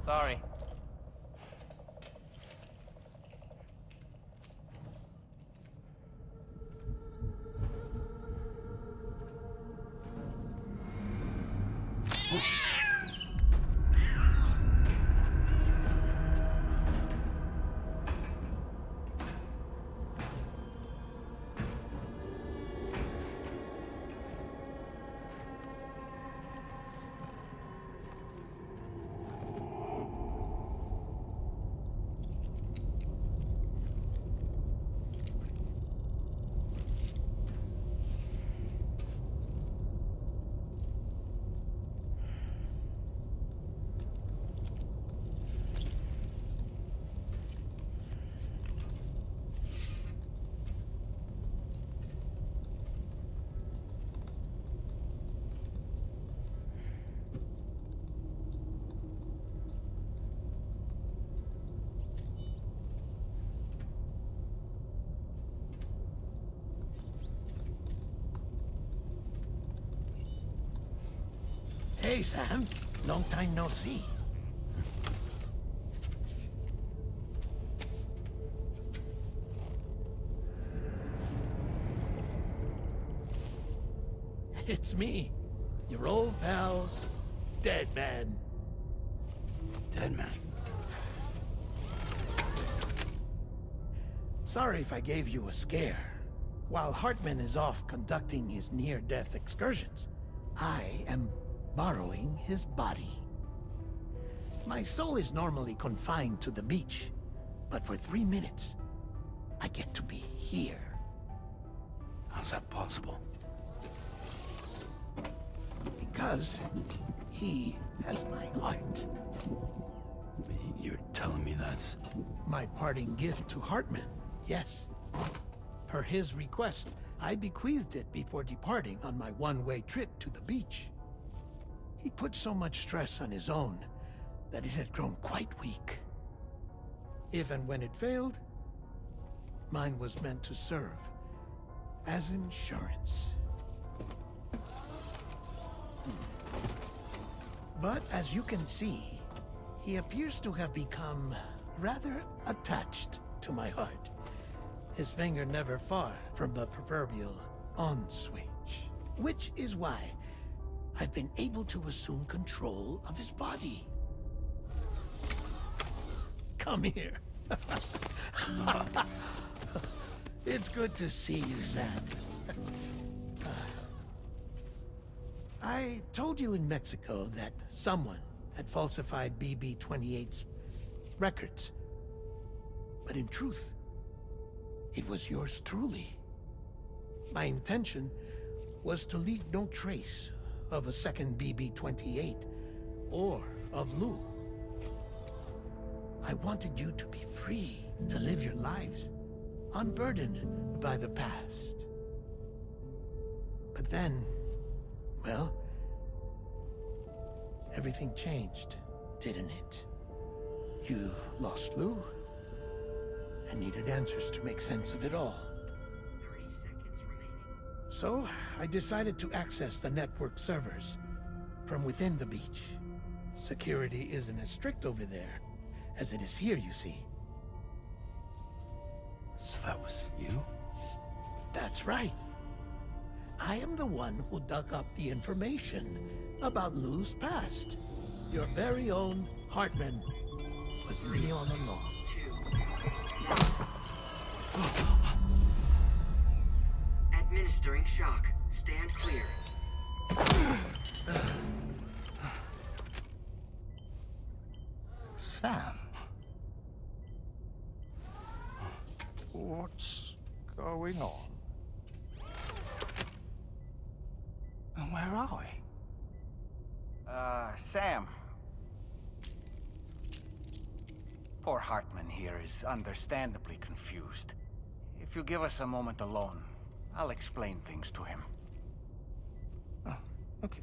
Sorry. Hey, Sam. Long time no see. It's me, your old pal, Dead Man. Dead Man? Sorry if I gave you a scare. While Hartman is off conducting his near-death excursions, I am borrowing his body. My soul is normally confined to the beach, but for 3 minutes, I get to be here. How's that possible? Because he has my heart. You're telling me that's... My parting gift to Hartman, yes. Per his request, I bequeathed it before departing on my one-way trip to the beach. He put so much stress on his own that it had grown quite weak. If and when it failed, mine was meant to serve as insurance. But as you can see, he appears to have become rather attached to my heart. His finger never far from the proverbial on switch. Which is why I've been able to assume control of his body. Come here. It's good to see you, Sam. I told you in Mexico that someone had falsified BB-28's records. But in truth, it was yours truly. My intention was to leave no trace of a second BB-28 or of Lou. I wanted you to be free to live your lives, unburdened by the past. But then, well, everything changed, didn't it? You lost Lou, and needed answers to make sense of it all. 30 seconds remaining. So, I decided to access the network servers from within the beach. Security isn't as strict over there as it is here, you see. So that was you? That's right. I am the one who dug up the information about Lou's past. Your very own Hartman was me all along. 2. Administering shock. Stand clear. Sam. What's going on? And where are we? Sam. Poor Hartman here is understandably confused. If you give us a moment alone, I'll explain things to him. Oh, okay.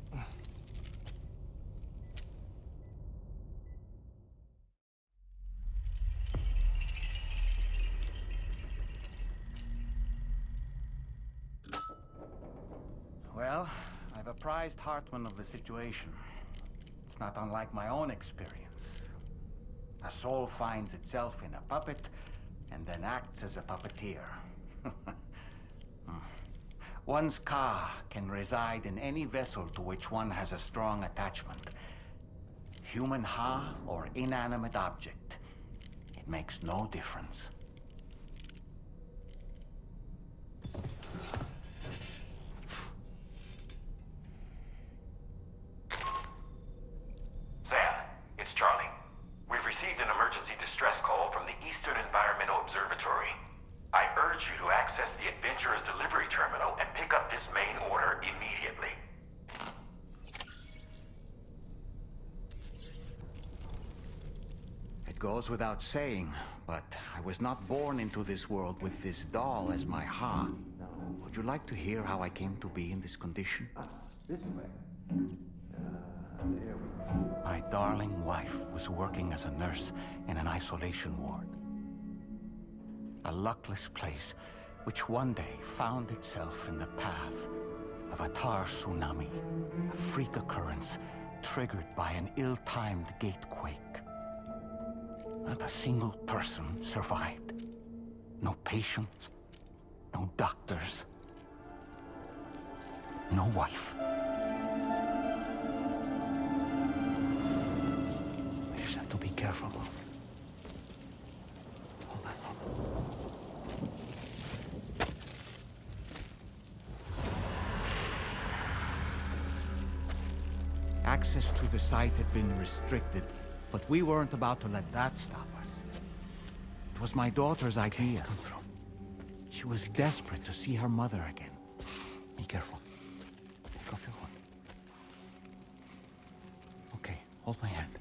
Well, I've apprised Hartman of the situation. It's not unlike my own experience. A soul finds itself in a puppet, and then acts as a puppeteer. One's ka can reside in any vessel to which one has a strong attachment. Human ha or inanimate object. It makes no difference. Sam, it's Charlie. We've received an emergency distress call from the Eastern Environmental Observatory. I urge you to access the Adventurer's delivery terminal and pick up this main order immediately. It goes without saying, but I was not born into this world with this doll as my ha. Would you like to hear how I came to be in this condition? My darling wife was working as a nurse in an isolation ward. A luckless place which one day found itself in the path of a tar tsunami, a freak occurrence triggered by an ill-timed gatequake. Not a single person survived. No patients, no doctors, no wife. We just have to be careful. Hold on. Access to the site had been restricted, but we weren't about to let that stop us. It was my daughter's idea. Come through. She was desperate to see her mother again. Be careful. Take off your hood. Okay, hold my hand.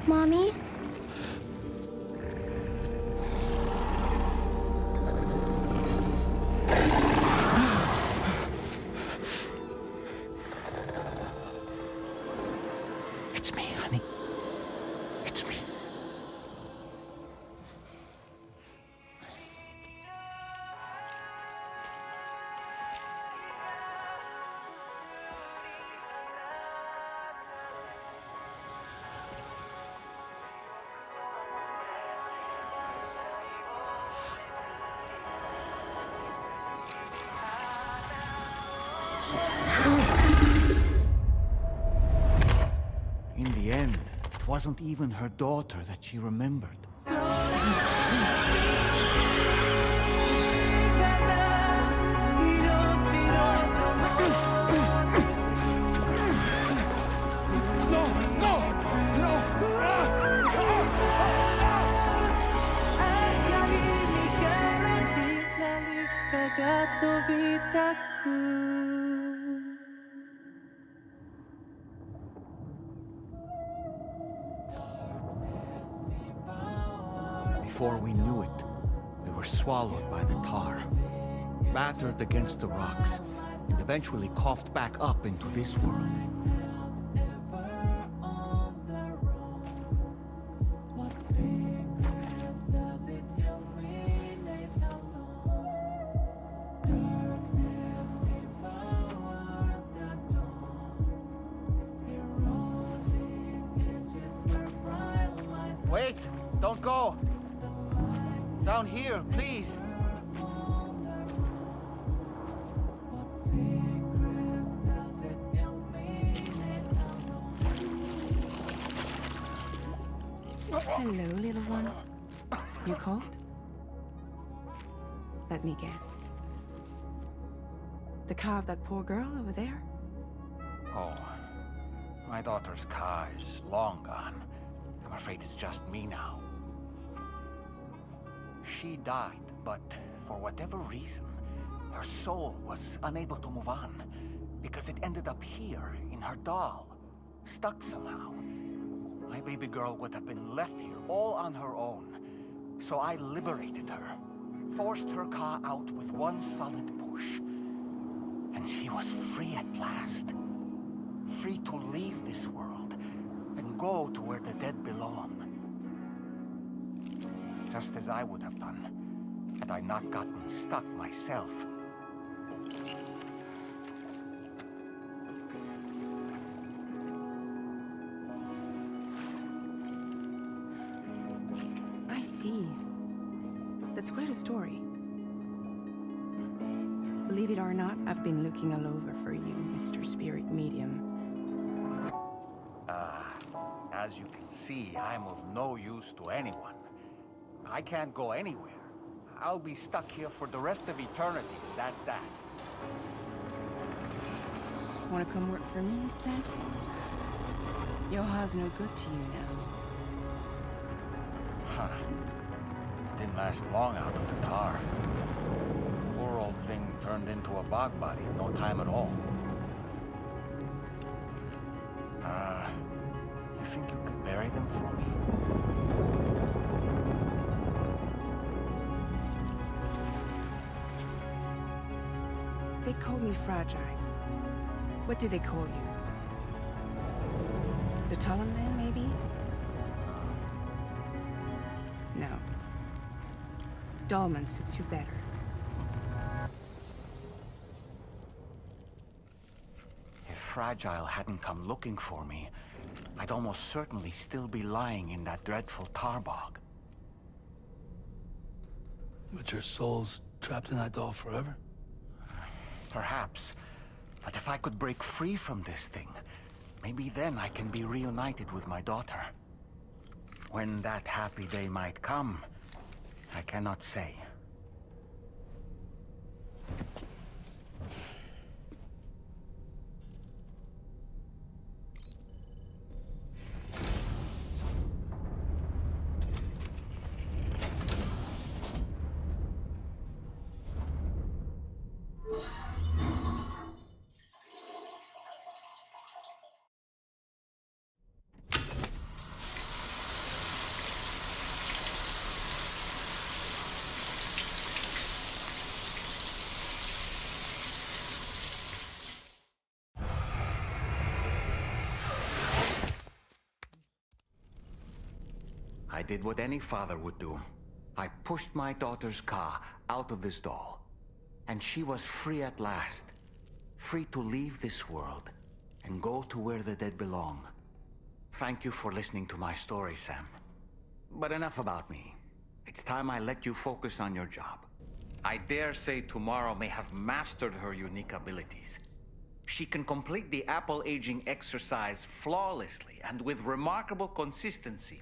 Mommy? It's me, honey. It's me. In the end, it wasn't even her daughter that she remembered. Before we knew it, we were swallowed by the tar, battered against the rocks, and eventually coughed back up into this world. Wait! Don't go! Down here, please. Hello, little one. You cold? Let me guess. The car of that poor girl over there? Oh, my daughter's car is long gone. I'm afraid it's just me now. She died, but for whatever reason, her soul was unable to move on because it ended up here in her doll, stuck somehow. My baby girl would have been left here all on her own. So I liberated her, forced her car out with one solid push. And she was free at last. Free to leave this world and go to where the dead belong. Just as I would have done had I not gotten stuck myself. I see. That's quite a story. Believe it or not, I've been looking all over for you, Mr. Spirit Medium. As you can see, I'm of no use to anyone. I can't go anywhere. I'll be stuck here for the rest of eternity, and that's that. Wanna come work for me instead? Yoha's no good to you now. Huh. It didn't last long out of the tar. Poor old thing turned into a bog body in no time at all. You think you could bury them for me? They call me fragile. What do they call you? The Taller Man, maybe? No. Dolman suits you better. If Fragile hadn't come looking for me, I'd almost certainly still be lying in that dreadful tar bog. But your soul's trapped in that doll forever? Perhaps. But if I could break free from this thing, maybe then I can be reunited with my daughter. When that happy day might come, I cannot say. I did what any father would do. I pushed my daughter's car out of this doll. And she was free at last. Free to leave this world and go to where the dead belong. Thank you for listening to my story, Sam. But enough about me. It's time I let you focus on your job. I dare say tomorrow may have mastered her unique abilities. She can complete the apple aging exercise flawlessly and with remarkable consistency.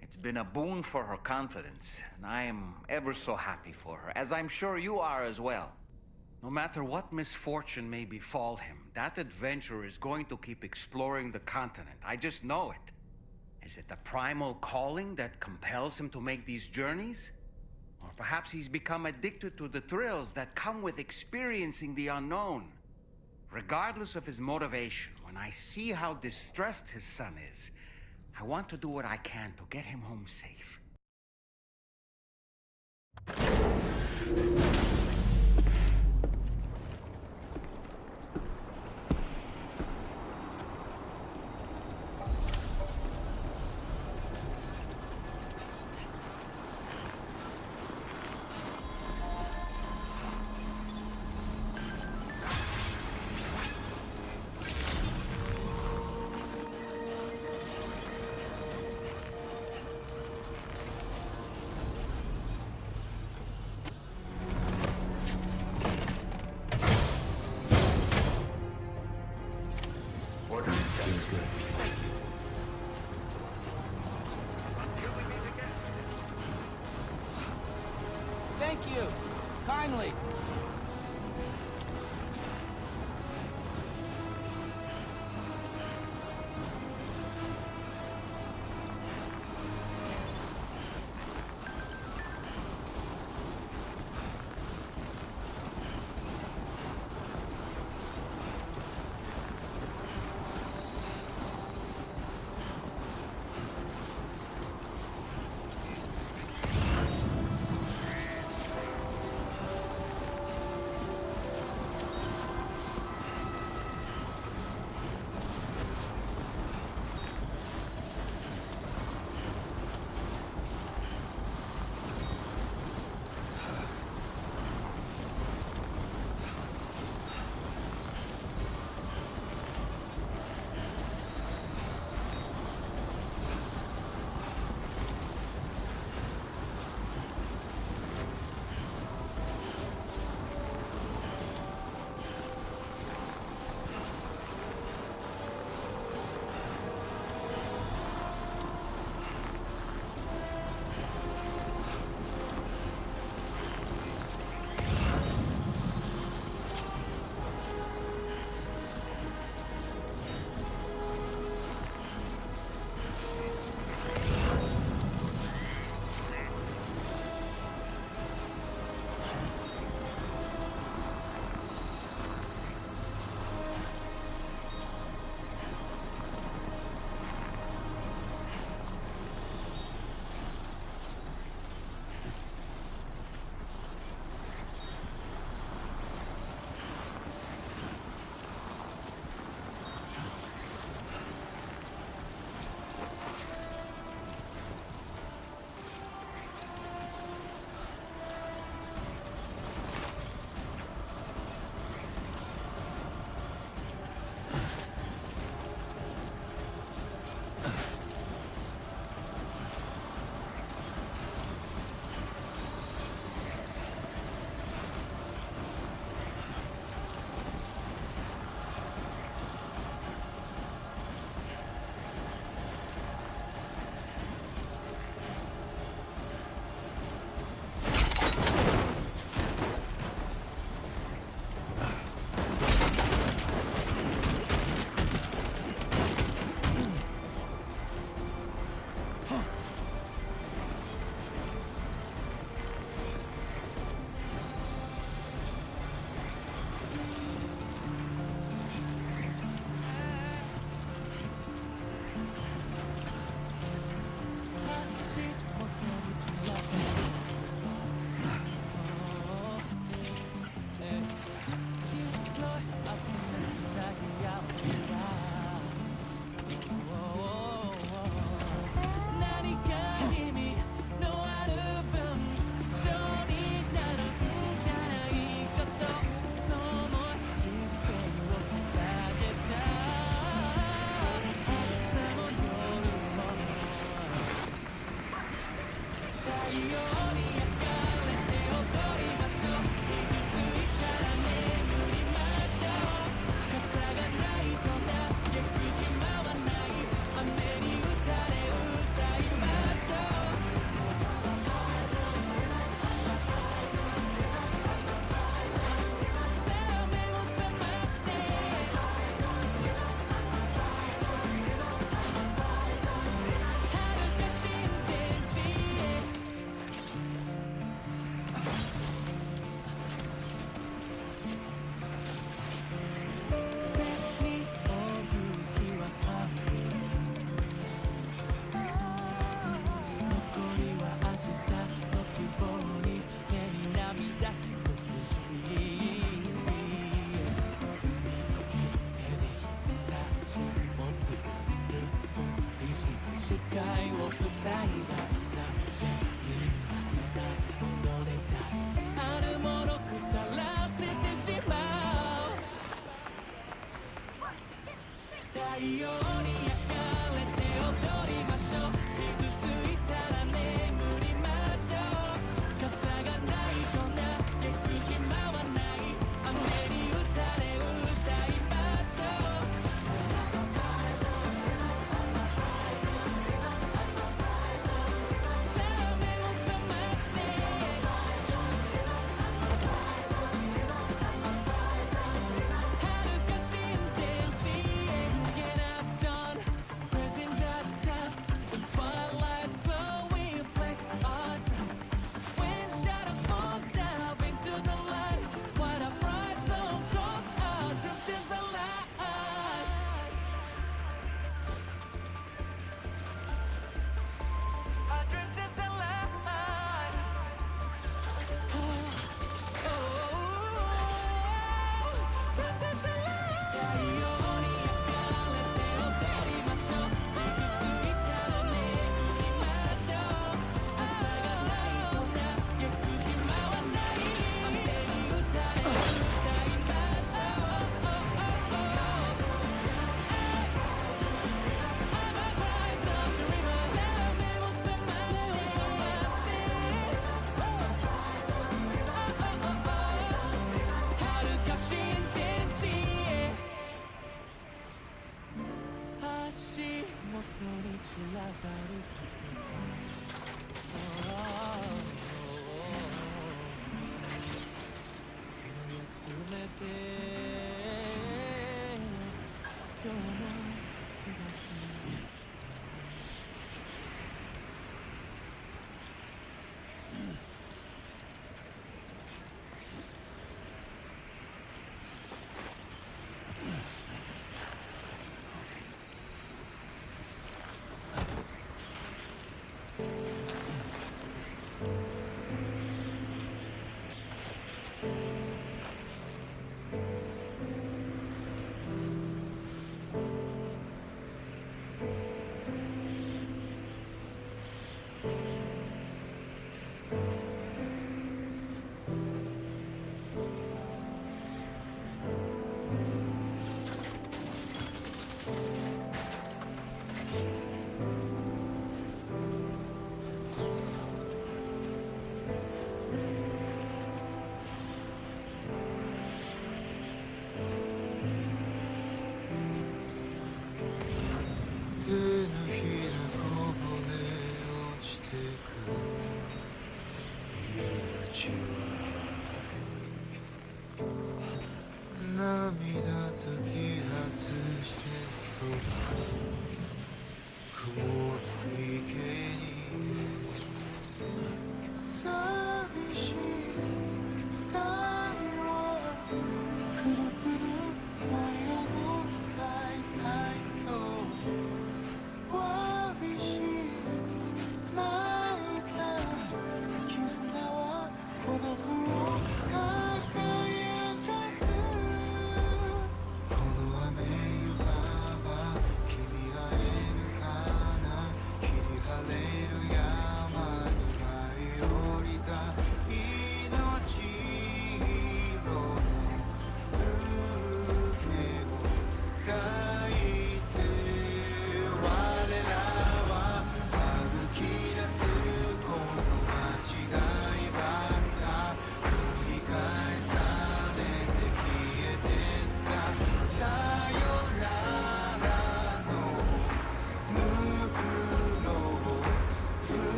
It's been a boon for her confidence, and I am ever so happy for her, as I'm sure you are as well. No matter what misfortune may befall him, that adventurer is going to keep exploring the continent. I just know it. Is it the primal calling that compels him to make these journeys? Or perhaps he's become addicted to the thrills that come with experiencing the unknown. Regardless of his motivation, when I see how distressed his son is, I want to do what I can to get him home safe. Thank you. Kindly.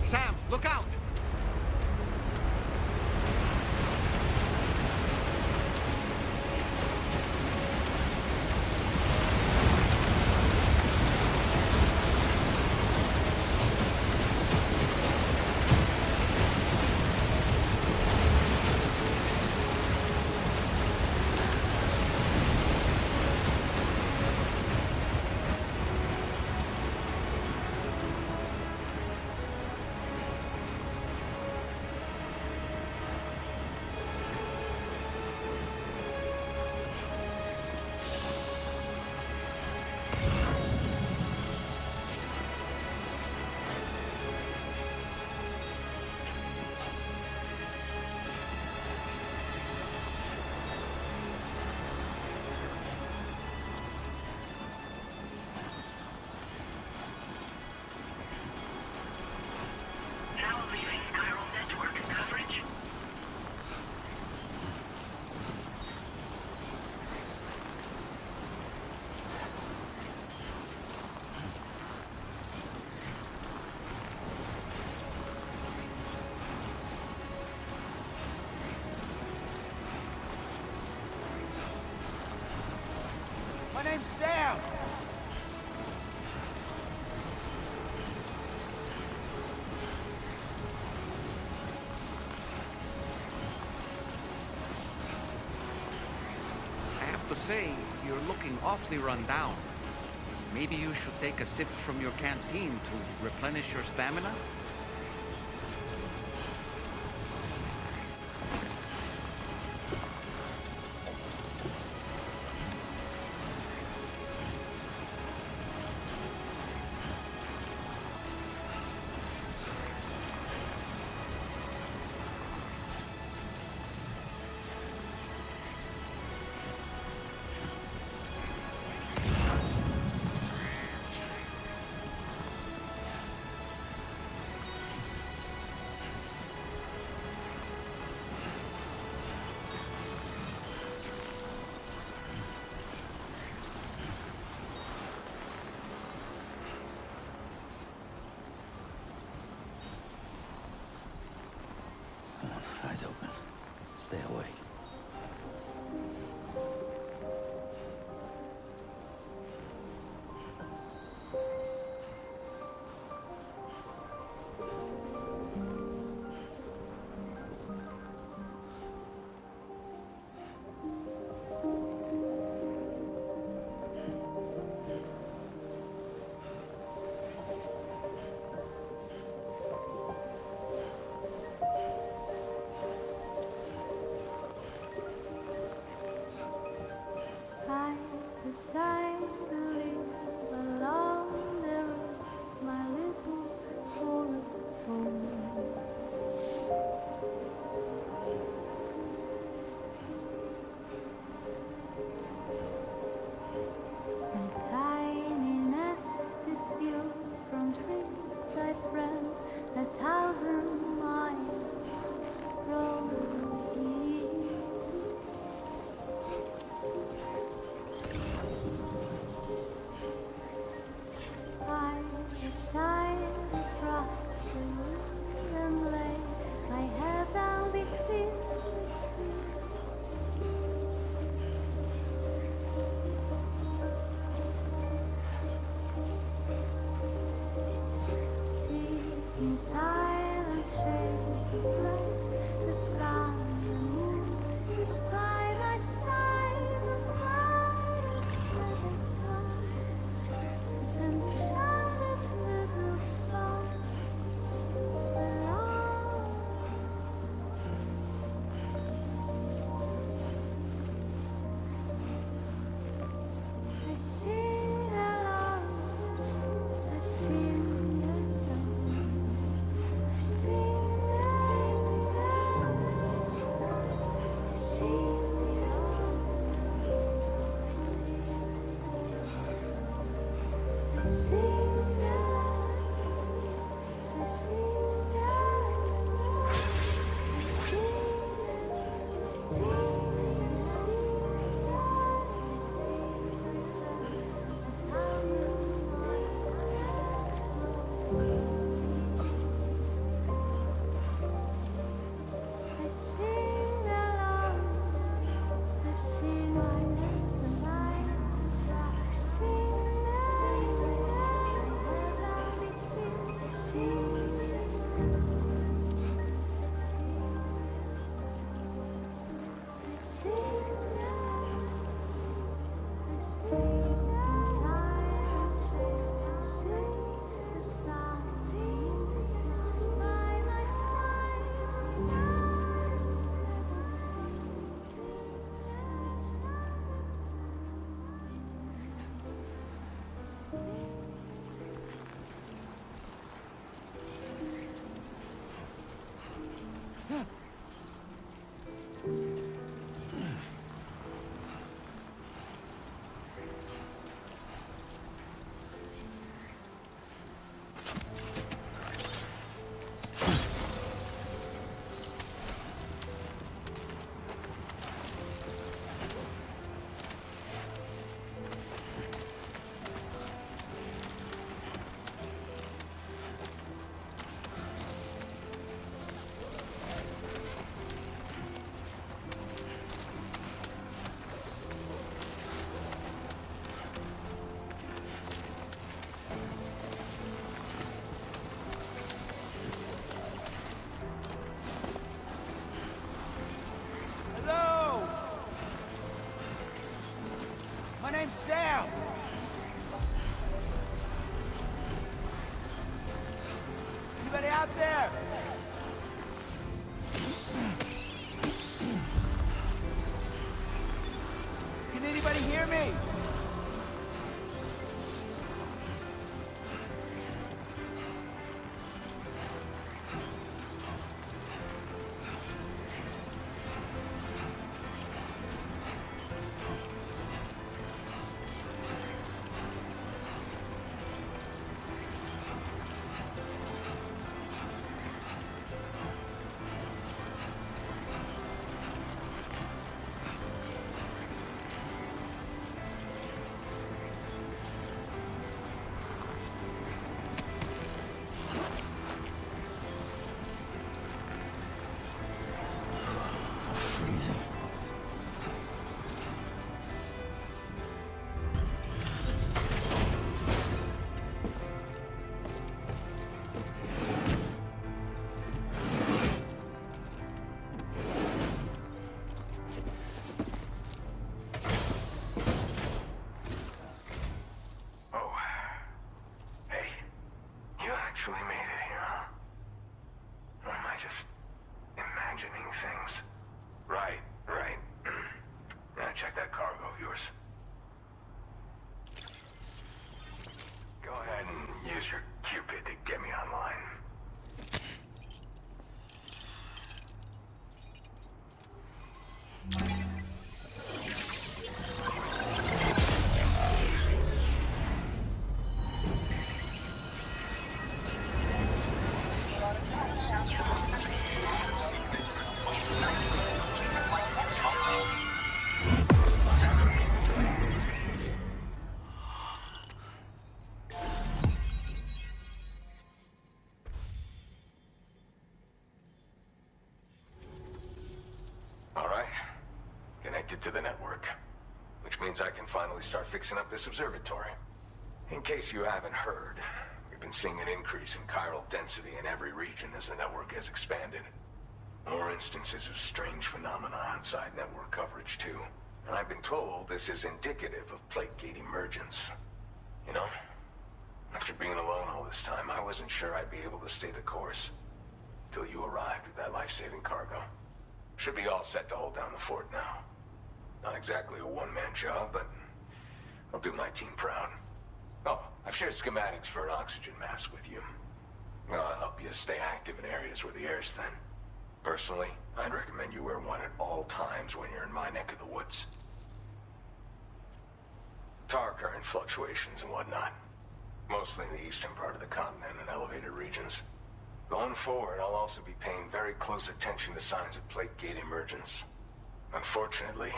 Sam, look out! Now leaving chiral network coverage. My name's Sam. I have to say, you're looking awfully run down. Maybe you should take a sip from your canteen to replenish your stamina? Hello! My name's Sam! Anybody out there? Can anybody hear me? Freezing. Oh. Hey, you actually made it here, huh? Or am I just imagining things? Right, right. Now check that cargo of yours. Go ahead and use your Cupid to get me online. All right. Connected to the network. Which means I can finally start fixing up this observatory. In case you haven't heard, we've been seeing an increase in chiral density in every region as the network has expanded. More instances of strange phenomena outside network coverage, too. And I've been told this is indicative of plate gate emergence. You know, after being alone all this time, I wasn't sure I'd be able to stay the course. Till you arrived with that life-saving cargo. Should be all set to hold down the fort now. Not exactly a one-man job, but I'll do my team proud. Oh, I've shared schematics for an oxygen mask with you. I'll help you stay active in areas where the air's thin. Personally, I'd recommend you wear one at all times when you're in my neck of the woods. Tar current fluctuations and whatnot. Mostly in the eastern part of the continent and elevated regions. Going forward, I'll also be paying very close attention to signs of plate gate emergence. Unfortunately,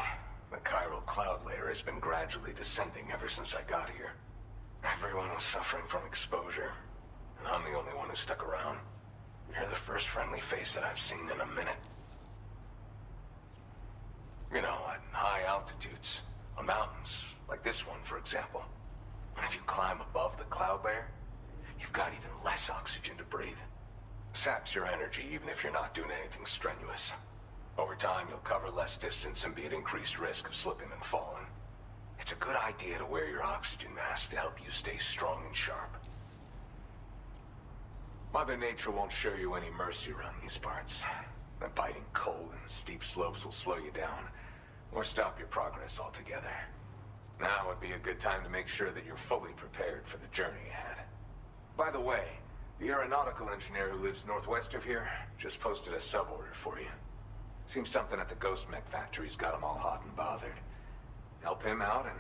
the chiral cloud layer has been gradually descending ever since I got here. Everyone was suffering from exposure, and I'm the only one who stuck around. You're the first friendly face that I've seen in a minute. You know, at high altitudes, on mountains, like this one, for example. And if you climb above the cloud layer, you've got even less oxygen to breathe. Saps your energy even if you're not doing anything strenuous. Over time, you'll cover less distance and be at increased risk of slipping and falling. It's a good idea to wear your oxygen mask to help you stay strong and sharp. Mother Nature won't show you any mercy around these parts. The biting cold and steep slopes will slow you down, or stop your progress altogether. Now would be a good time to make sure that you're fully prepared for the journey ahead. By the way, The aeronautical engineer who lives northwest of here just posted a sub-order for you. Seems something at the Ghost Mech factory's got him all hot and bothered. Help him out and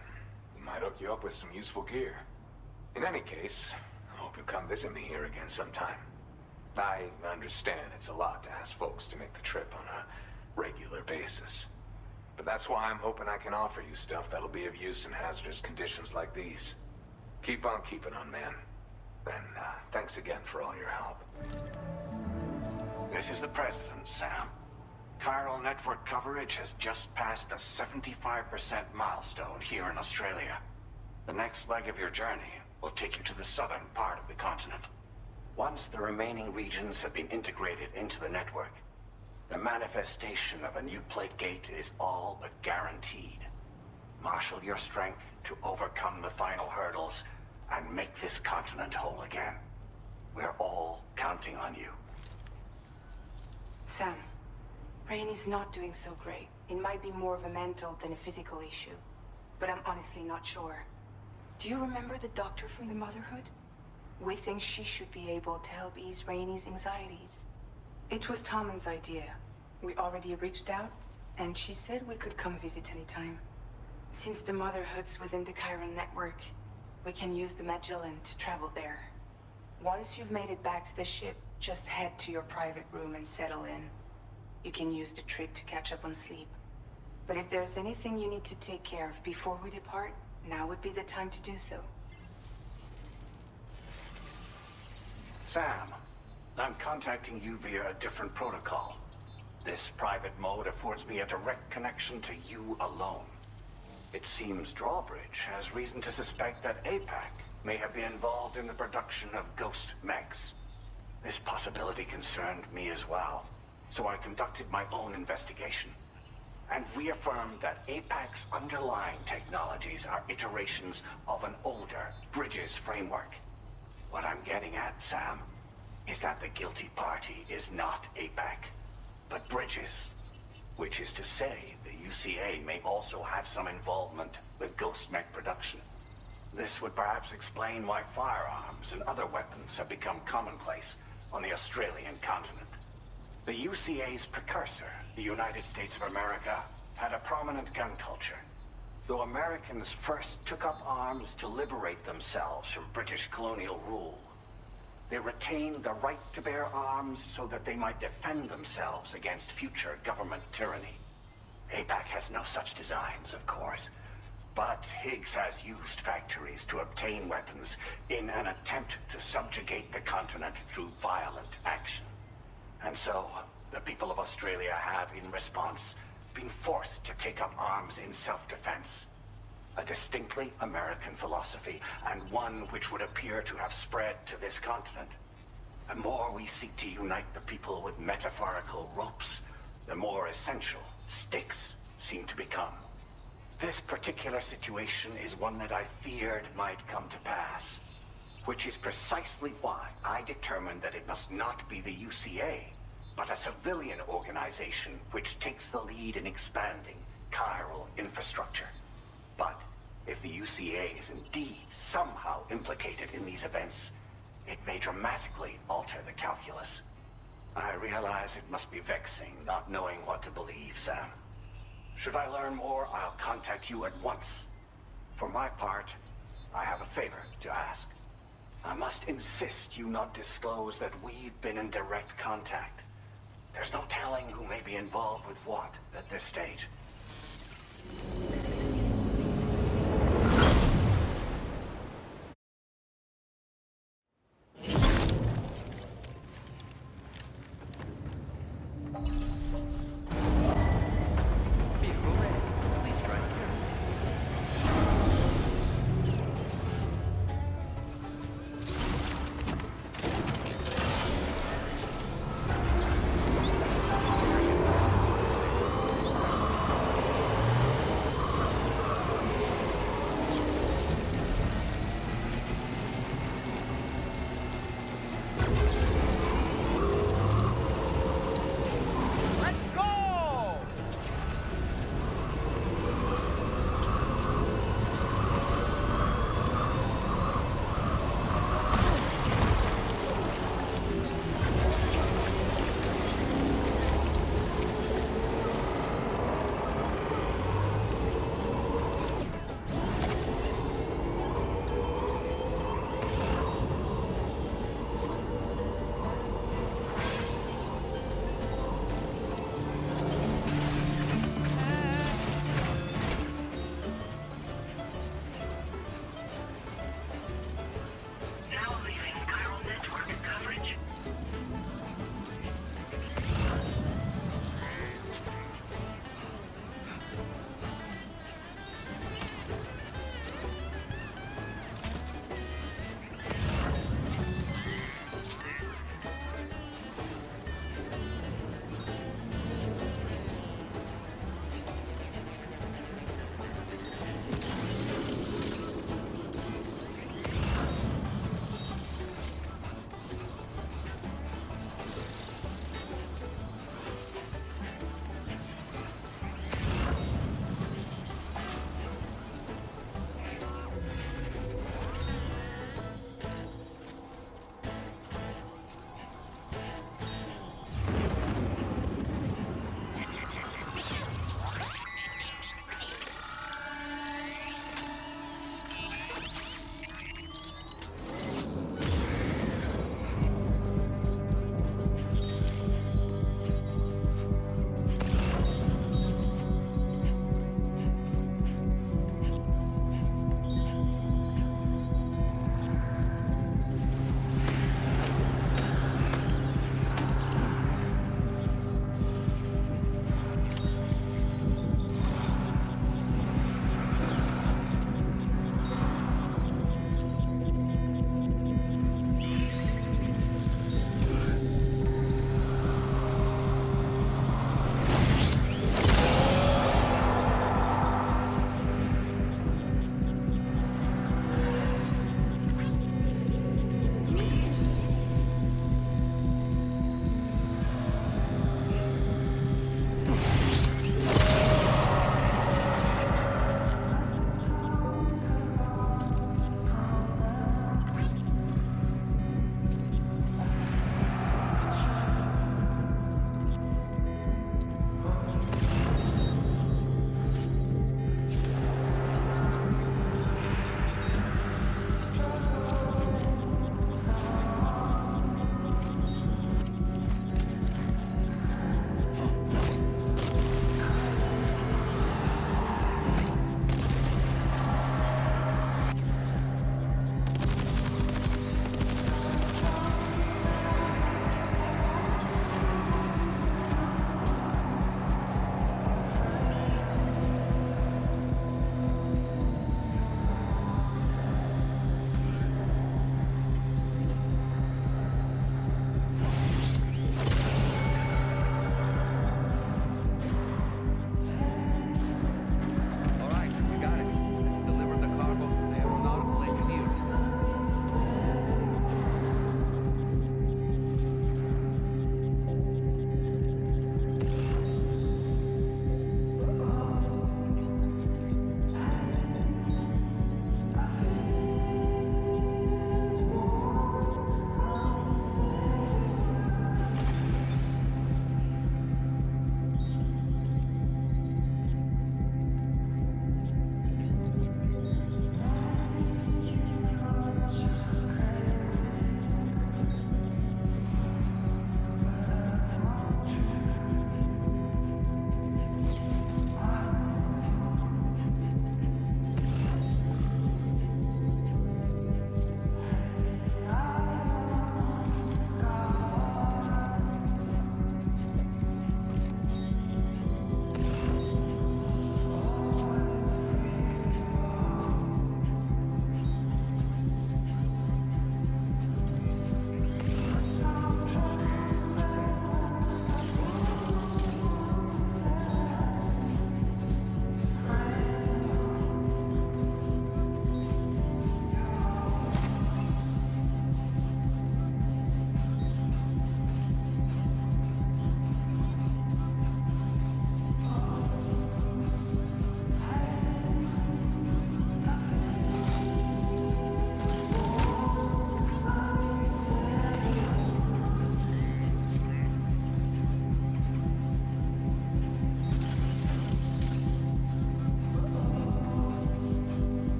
he might hook you up with some useful gear. In any case, I hope you'll come visit me here again sometime. I understand it's a lot to ask folks to make the trip on a regular basis. But that's why I'm hoping I can offer you stuff that'll be of use in hazardous conditions like these. Keep on keeping on, man. And thanks again for all your help. This is the President, Sam. Chiral network coverage has just passed the 75% milestone here in Australia. The next leg of your journey will take you to the southern part of the continent. Once the remaining regions have been integrated into the network, the manifestation of a new plate gate is all but guaranteed. Marshal your strength to overcome the final hurdles and make this continent whole again. We're all counting on you. Sam, Rainey's not doing so great. It might be more of a mental than a physical issue, but I'm honestly not sure. Do you remember the doctor from the Motherhood? We think she should be able to help ease Rainey's anxieties. It was Tommen's idea. We already reached out, and she said we could come visit anytime. Since the Motherhood's within the Chiron network, we can use the Magellan to travel there. Once you've made it back to the ship, just head to your private room and settle in. You can use the trip to catch up on sleep. But if there's anything you need to take care of before we depart, now would be the time to do so. Sam, I'm contacting you via a different protocol. This private mode affords me a direct connection to you alone. It seems Drawbridge has reason to suspect that APAC may have been involved in the production of ghost mechs. This possibility concerned me as well, so I conducted my own investigation and reaffirmed that APAC's underlying technologies are iterations of an older Bridges framework. What I'm getting at, Sam, is that the guilty party is not APAC, but Bridges. Which is to say, the UCA may also have some involvement with ghost mech production. This would perhaps explain why firearms and other weapons have become commonplace on the Australian continent. The UCA's precursor, the United States of America, had a prominent gun culture. Though Americans first took up arms to liberate themselves from British colonial rule, they retained the right to bear arms so that they might defend themselves against future government tyranny. APAC has no such designs, of course, but Higgs has used factories to obtain weapons in an attempt to subjugate the continent through violent action. And so, the people of Australia have, in response, been forced to take up arms in self-defense. A distinctly American philosophy, and one which would appear to have spread to this continent. The more we seek to unite the people with metaphorical ropes, the more essential sticks seem to become. This particular situation is one that I feared might come to pass, which is precisely why I determined that it must not be the UCA, but a civilian organization which takes the lead in expanding chiral infrastructure. But if the UCA is indeed somehow implicated in these events, it may dramatically alter the calculus. I realize it must be vexing not knowing what to believe, Sam. Should I learn more, I'll contact you at once. For my part, I have a favor to ask. I must insist you not disclose that we've been in direct contact. There's no telling who may be involved with what at this stage.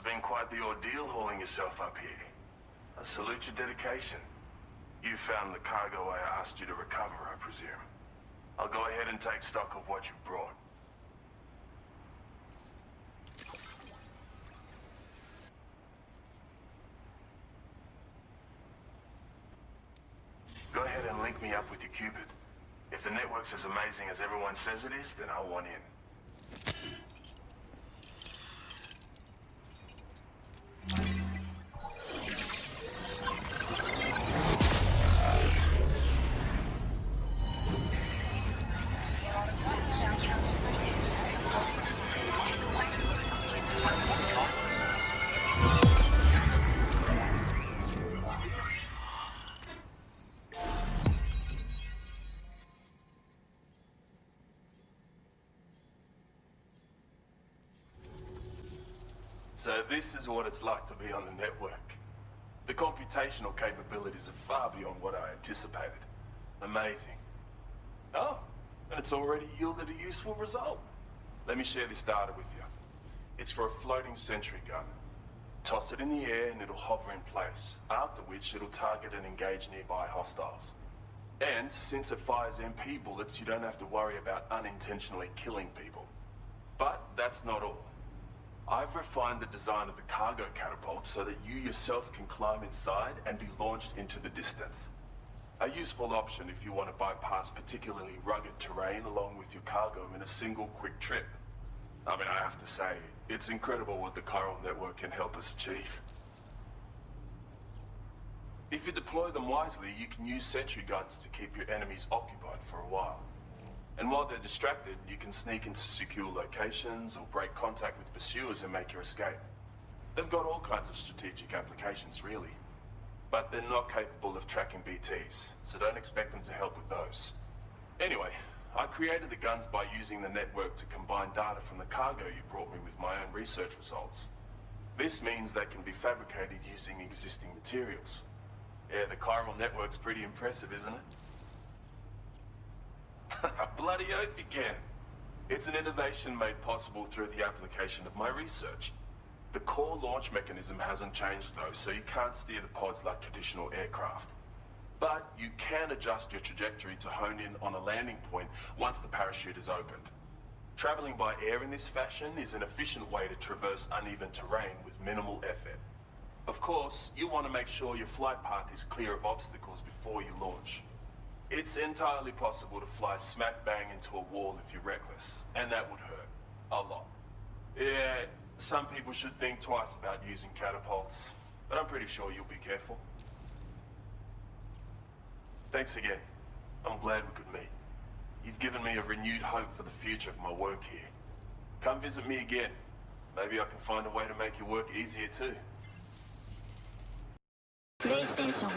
been quite the ordeal hauling yourself up here. I salute your dedication. You found the cargo I asked you to recover, I presume. I'll go ahead and take stock of what you brought. Go ahead and link me up with your Cupid. If the network's as amazing as everyone says it is, then I want in. So this is what it's like to be on the network. The computational capabilities are far beyond what I anticipated. Amazing. Oh, and it's already yielded a useful result. Let me share this data with you. It's for a floating sentry gun. Toss it in the air and it'll hover in place, after which it'll target and engage nearby hostiles. And since it fires MP bullets, you don't have to worry about unintentionally killing people. But that's not all. I've refined the design of the cargo catapult so that you yourself can climb inside and be launched into the distance. A useful option if you want to bypass particularly rugged terrain along with your cargo in a single quick trip. I mean, I have to say, it's incredible what the chiral network can help us achieve. If you deploy them wisely, you can use sentry guns to keep your enemies occupied for a while. And while they're distracted, you can sneak into secure locations or break contact with pursuers and make your escape. They've got all kinds of strategic applications, really. But they're not capable of tracking BTs, so don't expect them to help with those. Anyway, I created the guns by using the network to combine data from the cargo you brought me with my own research results. This means they can be fabricated using existing materials. Yeah, the chiral network's pretty impressive, isn't it? Bloody oath you can. It's an innovation made possible through the application of my research. The core launch mechanism hasn't changed though, so you can't steer the pods like traditional aircraft. But you can adjust your trajectory to hone in on a landing point once the parachute is opened. Traveling by air in this fashion is an efficient way to traverse uneven terrain with minimal effort. Of course, you want to make sure your flight path is clear of obstacles before you launch. It's entirely possible to fly smack bang into a wall if you're reckless, and that would hurt. A lot. Yeah, some people should think twice about using catapults, but I'm pretty sure you'll be careful. Thanks again. I'm glad we could meet. You've given me a renewed hope for the future of my work here. Come visit me again. Maybe I can find a way to make your work easier too. PlayStation